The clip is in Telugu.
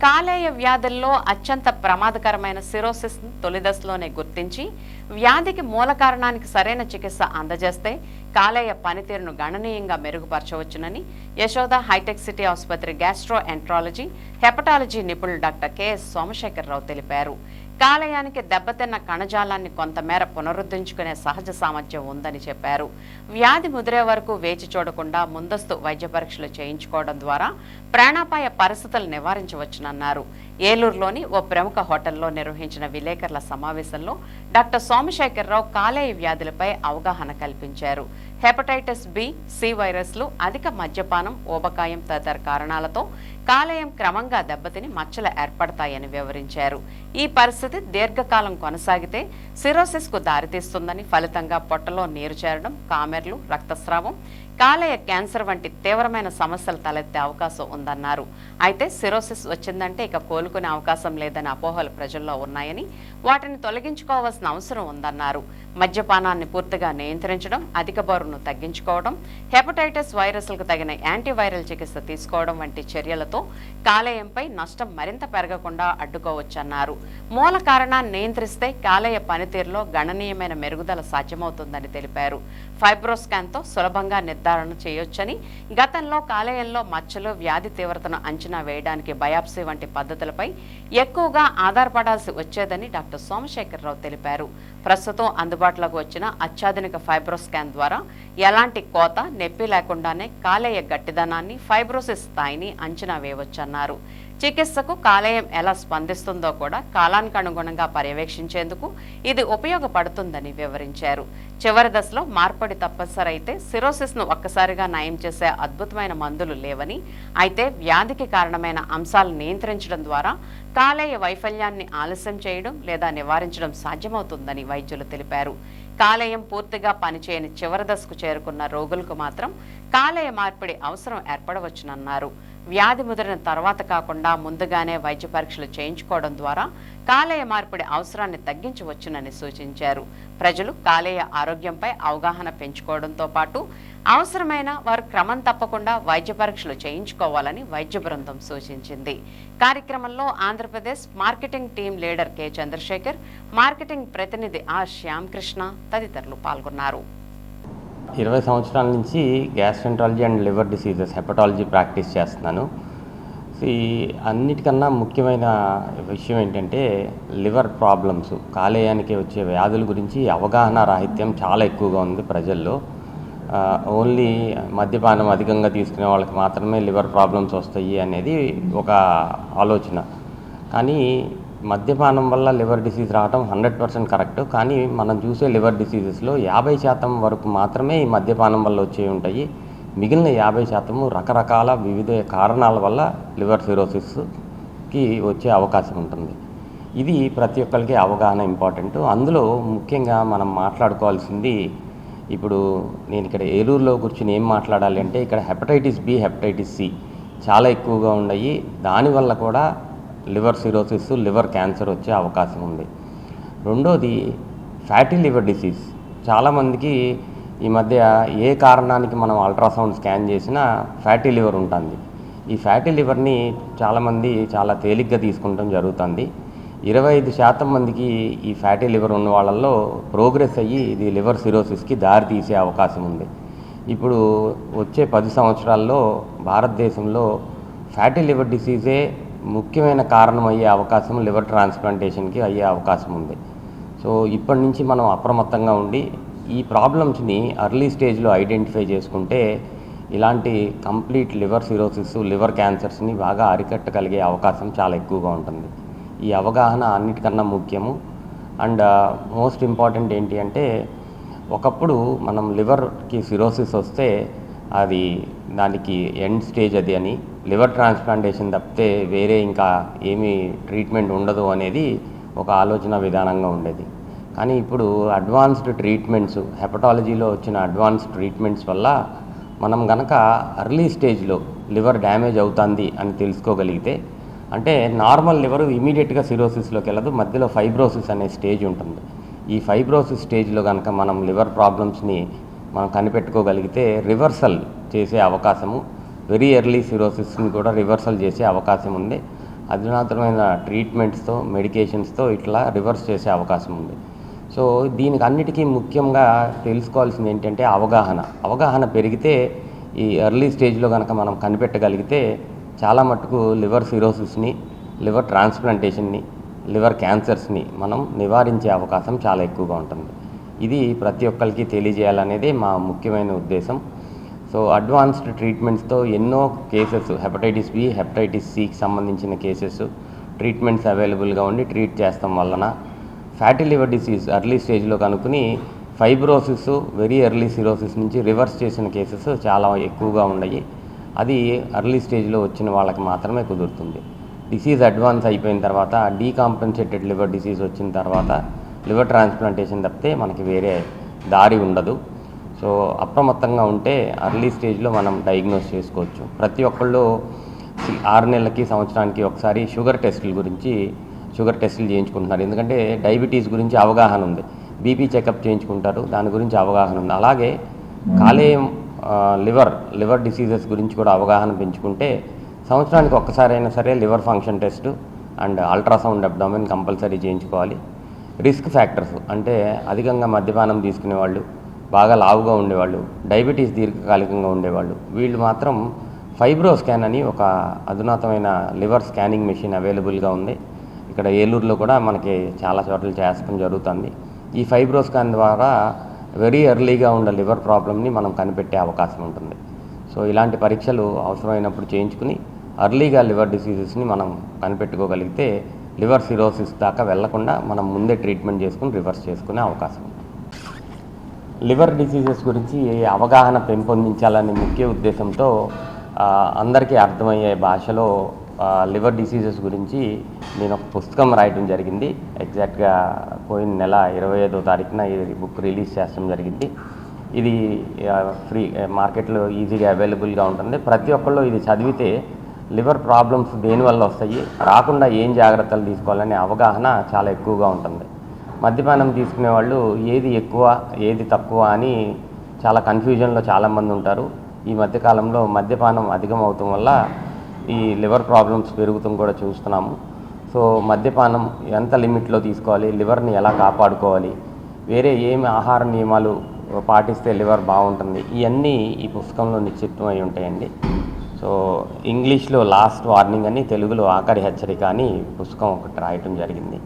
కాలేయ వ్యాధుల్లో అత్యంత ప్రమాదకరమైన సిరోసిస్ తొలి దశలోనే గుర్తించి వ్యాధికి మూల కారణానికి సరైన చికిత్స అందజేస్తే కాలేయ పనితీరును గణనీయంగా మెరుగుపరచవచ్చునని యశోద హైటెక్ సిటీ ఆసుపత్రి గ్యాస్ట్రో ఎంట్రాలజీ హెపటాలజీ నిపుణులు డాక్టర్ కెఎస్ సోమశేఖరరావు తెలిపారు. కాలేయానికి దెబ్బతిన్న కణజాలాన్ని కొంతమేర పునరుద్ధరించుకునే సహజ సామర్థ్యం ఉందని చెప్పారు. వ్యాధి ముదిరే వరకు వేచి చూడకుండా ముందస్తు వైద్య పరీక్షలు చేయించుకోవడం ద్వారా ప్రాణాపాయ పరిస్థితులు నివారించవచ్చునన్నారు. ఏలూరులోని ఓ ప్రముఖ హోటల్లో నిర్వహించిన విలేకరుల సమావేశంలో డాక్టర్ సోమశేఖరరావు కాలేయ వ్యాధులపై అవగాహన కల్పించారు. హెపటైటిస్ బి, సి వైరస్లు, అధిక మద్యపానం, ఊబకాయం తదితర కారణాలతో కాలేయం క్రమంగా దెబ్బతిని మచ్చలు ఏర్పడతాయని వివరించారు. ఈ పరిస్థితి దీర్ఘకాలం కొనసాగితే సిరోసిస్ కు దారితీస్తుందని, ఫలితంగా పొట్టలో నీరు చేరడం, కామెర్లు, రక్తస్రావం, కాలేయ క్యాన్సర్ వంటి తీవ్రమైన సమస్యలు తలెత్తే అవకాశం ఉందన్నారు. అయితే సిరోసిస్ వచ్చిందంటే ఇక కోలుకునే అవకాశం లేదని అపోహలు ప్రజల్లో ఉన్నాయని, వాటిని తొలగించుకోవాల్సిన అవసరం ఉందన్నారు. మద్యపానాన్ని పూర్తిగా నియంత్రించడం, అధిక బరువును తగ్గించుకోవడం, హెపటైటిస్ వైరస్లకు తగిన యాంటీవైరల్ చికిత్స తీసుకోవడం వంటి చర్యలతో కాలేయంపై నష్టం మరింత పెరగకుండా అడ్డుకోవచ్చన్నారు. మూల కారణాన్ని నియంత్రిస్తే కాలేయ పనితీరులో గణనీయమైన మెరుగుదల సాధ్యమవుతుందని తెలిపారు. ఫైబ్రోస్కాన్తో సులభంగా నిర్ధారణ చేయొచ్చని, గతంలో కాలేయంలో మచ్చలు, వ్యాధి తీవ్రతను అంచనా వేయడానికి బయాప్సీ వంటి పద్ధతులపై ఎక్కువగా ఆధారపడాల్సి వచ్చేదని డాక్టర్ సోమశేఖరరావు తెలిపారు. ప్రస్తుతం అందుబాటులోకి వచ్చిన అత్యాధునిక ఫైబ్రోస్కాన్ ద్వారా ఎలాంటి కోత, నొప్పి లేకుండానే కాలేయ గట్టిదనాన్ని, ఫైబ్రోసిస్ స్థాయిని అంచనా వేయవచ్చన్నారు. చికిత్సకు కాలేయం ఎలా స్పందిస్తుందో కూడా కాలానికి అనుగుణంగా పర్యవేక్షించేందుకు ఇది ఉపయోగపడుతుందని వివరించారు. చివరి దశలో మార్పిడి తప్పనిసరి అయితే సిరోసిస్ ను ఒక్కసారిగా నయం చేసే అద్భుతమైన మందులు లేవని, అయితే వ్యాధికి కారణమైన అంశాలను నియంత్రించడం ద్వారా కాలేయ వైఫల్యాన్ని ఆలస్యం చేయడం లేదా నివారించడం సాధ్యమవుతుందని వైద్యులు తెలిపారు. కాలేయం పూర్తిగా పనిచేయని చివరి దశకు చేరుకున్న రోగులకు మాత్రం కాలేయ మార్పిడి అవసరం ఏర్పడవచ్చునన్నారు. వ్యాధి ముదిరిన తర్వాత కాకుండా ముందుగానే వైద్య పరీక్షలు చేయించుకోవడం ద్వారా కాలేయ మార్పిడి అవసరాన్ని తగ్గించవచ్చునని సూచించారు. ప్రజలు కాలేయ ఆరోగ్యంపై అవగాహన పెంచుకోవడంతో పాటు అవసరమైన వారు క్రమం తప్పకుండా వైద్య పరీక్షలు చేయించుకోవాలని వైద్య బృందం సూచించింది. కార్యక్రమంలో Andhra Pradesh marketing team leader K Chandrashekar, marketing ప్రతినిధి ఆర్ శ్యామకృష్ణ తదితరులు పాల్గొన్నారు. 20 సంవత్సరాల నుంచి gastroenterology and liver diseases, hepatology practice చేస్తున్నాను. అన్నిటికన్నా ముఖ్యమైన విషయం ఏంటంటే లివర్ ప్రాబ్లమ్స్, కాలేయానికి వచ్చే వ్యాధుల గురించి అవగాహన రాహిత్యం చాలా ఎక్కువగా ఉంది ప్రజల్లో. ఓన్లీ మద్యపానం అధికంగా తీసుకునే వాళ్ళకి మాత్రమే లివర్ ప్రాబ్లమ్స్ వస్తాయి అనేది ఒక ఆలోచన. కానీ మద్యపానం వల్ల లివర్ డిసీజ్ రావడం 100% కరెక్ట్. కానీ మనం చూసే లివర్ డిసీజెస్లో 50% వరకు మాత్రమే ఈ మద్యపానం వల్ల వచ్చేవి ఉంటాయి. మిగిలిన 50% రకరకాల వివిధ కారణాల వల్ల లివర్ సిరోసిస్కి వచ్చే అవకాశం ఉంటుంది. ఇది ప్రతి ఒక్కరికి అవగాహన ఇంపార్టెంట్. అందులో ముఖ్యంగా మనం మాట్లాడుకోవాల్సింది, ఇప్పుడు నేను ఇక్కడ ఏలూరులో కూర్చుని ఏం మాట్లాడాలి అంటే, ఇక్కడ హెపటైటిస్ బి, హెపటైటిస్ సి చాలా ఎక్కువగా ఉన్నాయి. దానివల్ల కూడా లివర్ సిరోసిస్, లివర్ క్యాన్సర్ వచ్చే అవకాశం ఉంది. రెండోది ఫ్యాటీ లివర్ డిసీజ్. చాలామందికి ఈ మధ్య ఏ కారణానికి మనం అల్ట్రాసౌండ్ స్కాన్ చేసినా ఫ్యాటీ లివర్ ఉంటుంది. ఈ ఫ్యాటీ లివర్ని చాలామంది చాలా తేలిగ్గా తీసుకుంటాం జరుగుతుంది. 25% మందికి ఈ ఫ్యాటీ లివర్ ఉన్న వాళ్ళల్లో ప్రోగ్రెస్ అయ్యి ఇది లివర్ సిరోసిస్కి దారి తీసే అవకాశం ఉంది. ఇప్పుడు వచ్చే 10 సంవత్సరాల్లో భారతదేశంలో ఫ్యాటీ లివర్ డిసీజే ముఖ్యమైన కారణం అయ్యే అవకాశం, లివర్ ట్రాన్స్ప్లాంటేషన్కి అయ్యే అవకాశం ఉంది. సో ఇప్పటి నుంచి మనం అప్రమత్తంగా ఉండి ఈ ప్రాబ్లమ్స్ని అర్లీ స్టేజ్లో ఐడెంటిఫై చేసుకుంటే ఇలాంటి కంప్లీట్ లివర్ సిరోసిస్, లివర్ క్యాన్సర్స్ని బాగా అరికట్టగలిగే అవకాశం చాలా ఎక్కువగా ఉంటుంది. ఈ అవగాహన అన్నిటికన్నా ముఖ్యము. అండ్ మోస్ట్ ఇంపార్టెంట్ ఏంటి అంటే, ఒకప్పుడు మనం లివర్కి సిరోసిస్ వస్తే అది దానికి ఎండ్ స్టేజ్ అది అని, లివర్ ట్రాన్స్ప్లాంటేషన్ తప్పితే వేరే ఇంకా ఏమీ ట్రీట్మెంట్ ఉండదు అనేది ఒక ఆలోచన విధానంగా ఉండేది. కానీ ఇప్పుడు అడ్వాన్స్డ్ ట్రీట్మెంట్స్, హెపటాలజీలో వచ్చిన అడ్వాన్స్డ్ ట్రీట్మెంట్స్ వల్ల మనం గనక అర్లీ స్టేజ్లో లివర్ డ్యామేజ్ అవుతుంది అని తెలుసుకోగలిగితే, అంటే నార్మల్ లివర్ ఇమీడియట్గా సిరోసిస్లోకి వెళ్ళదు, మధ్యలో ఫైబ్రోసిస్ అనే స్టేజ్ ఉంటుంది. ఈ ఫైబ్రోసిస్ స్టేజ్లో కనుక మనం లివర్ ప్రాబ్లమ్స్ని మనం కనిపెట్టుకోగలిగితే రివర్సల్ చేసే అవకాశము, వెరీ ఎర్లీ సిరోసిస్ని కూడా రివర్సల్ చేసే అవకాశం ఉంది. అధునాతనమైన ట్రీట్మెంట్స్తో మెడికేషన్స్తో ఇట్లా రివర్స్ చేసే అవకాశం ఉంది. సో దీనికి అన్నిటికీ ముఖ్యంగా తెలుసుకోవాల్సింది ఏంటంటే అవగాహన పెరిగితే ఈ ఎర్లీ స్టేజ్లో కనుక మనం కనిపెట్టగలిగితే చాలా మట్టుకు లివర్ సిరోసిస్ని, లివర్ ట్రాన్స్ప్లాంటేషన్ని, లివర్ క్యాన్సర్స్ని మనం నివారించే అవకాశం చాలా ఎక్కువగా ఉంటుంది. ఇది ప్రతి ఒక్కరికి తెలియజేయాలనేదే మా ముఖ్యమైన ఉద్దేశం. సో అడ్వాన్స్డ్ ట్రీట్మెంట్స్తో ఎన్నో కేసెస్ హెపటైటిస్ బి, హెపటైటిస్ సికి సంబంధించిన కేసెస్ ట్రీట్మెంట్స్ అవైలబుల్గా ఉండి ట్రీట్ చేస్తాం వలన ఫ్యాటీ లివర్ డిసీజ్ ఎర్లీ స్టేజ్లో కనుక్కుని ఫైబ్రోసిస్, వెరీ ఎర్లీ సిరోసిస్ నుంచి రివర్స్ చేసిన కేసెస్ చాలా ఎక్కువగా ఉన్నాయి. అది ఎర్లీ స్టేజ్లో వచ్చిన వాళ్ళకి మాత్రమే కుదురుతుంది. డిసీజ్ అడ్వాన్స్ అయిపోయిన తర్వాత డీకాంపెన్సేటెడ్ లివర్ డిసీజ్ వచ్చిన తర్వాత లివర్ ట్రాన్స్ప్లాంటేషన్ తప్పితే మనకి వేరే దారి ఉండదు. సో అప్రమత్తంగా ఉంటే ఎర్లీ స్టేజ్లో మనం డయాగ్నోస్ చేసుకోవచ్చు. ప్రతి ఒక్కళ్ళు 6 నెలలకి, సంవత్సరానికి ఒకసారి షుగర్ టెస్టులు చేయించుకుంటున్నారు. ఎందుకంటే డయాబెటీస్ గురించి అవగాహన ఉంది. బీపీ చెకప్ చేయించుకుంటారు, దాని గురించి అవగాహన ఉంది. అలాగే కాలేయం, లివర్ డిసీజెస్ గురించి కూడా అవగాహన పెంచుకుంటే సంవత్సరానికి ఒక్కసారైనా సరే liver function test and ultrasound abdomen compulsory చేయించుకోవాలి. రిస్క్ ఫ్యాక్టర్స్ అంటే అధికంగా మద్యపానం తీసుకునేవాళ్ళు, బాగా లావుగా ఉండేవాళ్ళు, డయాబెటీస్ దీర్ఘకాలికంగా ఉండేవాళ్ళు, వీళ్ళు మాత్రం ఫైబ్రో స్కాన్ అని ఒక అధునాతమైన లివర్ స్కానింగ్ మెషిన్ అవైలబుల్గా ఉంది. ఇక్కడ ఏలూరులో కూడా మనకి చాలా చోట్ల చేస్తడం జరుగుతుంది. ఈ ఫైబ్రో స్కాన్ ద్వారా వెరీ ఎర్లీగా ఉన్న లివర్ ప్రాబ్లమ్ని మనం కనిపెట్టే అవకాశం ఉంటుంది. సో ఇలాంటి పరీక్షలు అవసరమైనప్పుడు చేయించుకుని ఎర్లీగా లివర్ డిసీజెస్ని మనం కనిపెట్టుకోగలిగితే లివర్ సిరోసిస్ దాకా వెళ్లకుండా మనం ముందే ట్రీట్మెంట్ చేసుకుని రివర్స్ చేసుకునే అవకాశం ఉంది. లివర్ డిసీజెస్ గురించి అవగాహన పెంపొందించాలనే ముఖ్య ఉద్దేశంతో అందరికీ అర్థమయ్యే భాషలో లివర్ డిసీజెస్ గురించి నేను ఒక పుస్తకం రాయటం జరిగింది. ఎగ్జాక్ట్గా పోయిన నెల 25వ తారీఖున ఈ బుక్ రిలీజ్ చేస్తడం జరిగింది. ఇది ఫ్రీ మార్కెట్లో ఈజీగా అవైలబుల్గా ఉంటుంది. ప్రతి ఒక్కళ్ళు ఇది చదివితే లివర్ ప్రాబ్లమ్స్ దేనివల్ల వస్తాయి, రాకుండా ఏం జాగ్రత్తలు తీసుకోవాలనే అవగాహన చాలా ఎక్కువగా ఉంటుంది. మద్యపానం తీసుకునే వాళ్ళు ఏది ఎక్కువ ఏది తక్కువ అని చాలా కన్ఫ్యూజన్లో చాలామంది ఉంటారు. ఈ మధ్యకాలంలో మద్యపానం అధికం అవటం వల్ల ఈ లివర్ ప్రాబ్లమ్స్ పెరుగుతాం కూడా చూస్తున్నాము. సో మద్యపానం ఎంత లిమిట్లో తీసుకోవాలి, లివర్ని ఎలా కాపాడుకోవాలి, వేరే ఏమి ఆహార నియమాలు పాటిస్తే లివర్ బాగుంటుంది, ఇవన్నీ ఈ పుస్తకంలో నిశ్చితమై ఉంటాయండి. సో ఇంగ్లీష్లో లాస్ట్ వార్నింగ్ అని, తెలుగులో ఆఖరి హెచ్చరిక అని పుస్తకం ఒకటి రాయటం జరిగింది.